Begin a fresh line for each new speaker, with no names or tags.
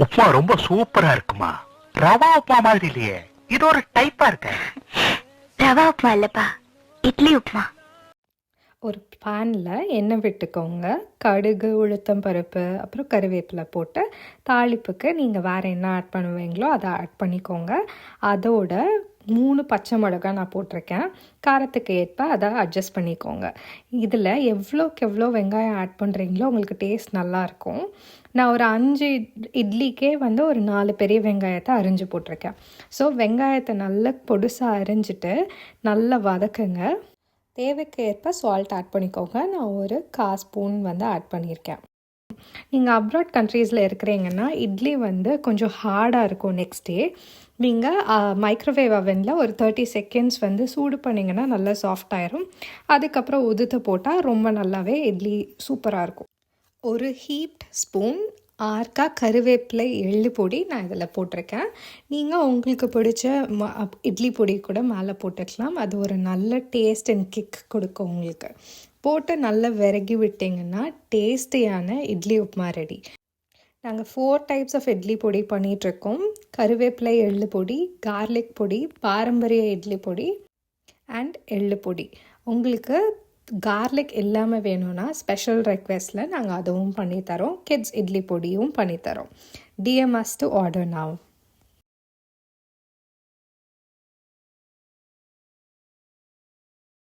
உப்புமா ரொம்ப சூப்பரா இருக்குமா. ரவா உப்புமா மாதிரி இல்லையே, இது ஒரு டைப்பா இருக்க.
ரவா உப்புமா இல்லப்பா, இட்லி உப்புமா.
ஒரு பேனில் எண்ணெய் விட்டுக்கோங்க. கடுகு, உளுத்தம் பருப்பு, அப்புறம் கருவேப்பிலை போட்டு தாளிப்புக்கு நீங்கள் வேறு என்ன ஆட் பண்ணுவீங்களோ அதை ஆட் பண்ணிக்கோங்க. அதோட 3 பச்சை மிளகாய் நான் போட்டிருக்கேன். காரத்துக்கு ஏற்ப அதை அட்ஜஸ்ட் பண்ணிக்கோங்க. இதில் எவ்வளோக்கு எவ்வளோ வெங்காயம் ஆட் பண்ணுறீங்களோ உங்களுக்கு டேஸ்ட் நல்லாயிருக்கும். நான் ஒரு 5 இட்லிக்கே வந்து ஒரு 4 பெரிய வெங்காயத்தை அரிஞ்சு போட்டிருக்கேன். ஸோ வெங்காயத்தை நல்லா பொடுசாக அரிஞ்சிட்டு நல்லா வதக்குங்க. தேவைக்கு ஏற்ப சால்ட் ஆட் பண்ணிக்கோங்க. நான் ஒரு 1/4 ஸ்பூன் வந்து ஆட் பண்ணியிருக்கேன். நீங்கள் அப்ராட் கண்ட்ரீஸில் இருக்கிறீங்கன்னா இட்லி வந்து கொஞ்சம் ஹார்டாக இருக்கும். நெக்ஸ்ட் டே நீங்கள் மைக்ரோவேவ் அவனில் ஒரு 30 செகண்ட்ஸ் வந்து சூடு பண்ணிங்கன்னா நல்லா சாஃப்ட் ஆயிரும். அதுக்கப்புறம் உதுத்து போட்டால் ரொம்ப நல்லாவே இட்லி சூப்பராக இருக்கும். ஒரு ஹீப்ட் ஸ்பூன் ஆர்க்கா கருவேப்பிலை எள்ளு பொடி நான் இதில் போட்டிருக்கேன். நீங்கள் உங்களுக்கு பிடிச்ச இட்லி பொடி கூட மேலே போட்டுக்கலாம். அது ஒரு நல்ல டேஸ்ட் அண்ட் கிக் கொடுக்கும் உங்களுக்கு. போட்டு நல்லா விரகி விட்டிங்கன்னா டேஸ்டியான இட்லி உப்புமா ரெடி. நாங்கள் 4 டைப்ஸ் ஆஃப் இட்லி பொடி பண்ணிகிட்ருக்கோம். கருவேப்பிலை எள்ளு பொடி, கார்லிக் பொடி, பாரம்பரிய இட்லி பொடி அண்ட் எள்ளு பொடி. உங்களுக்கு கார்லிக் இல்லாமல் வேணும்னா ஸ்பெஷல் ரெக்வெஸ்ட்டில் நாங்கள் அதுவும் பண்ணித்தரோம். கிட்ஸ் இட்லி பொடியும் பண்ணித்தரோம். DM us to order now.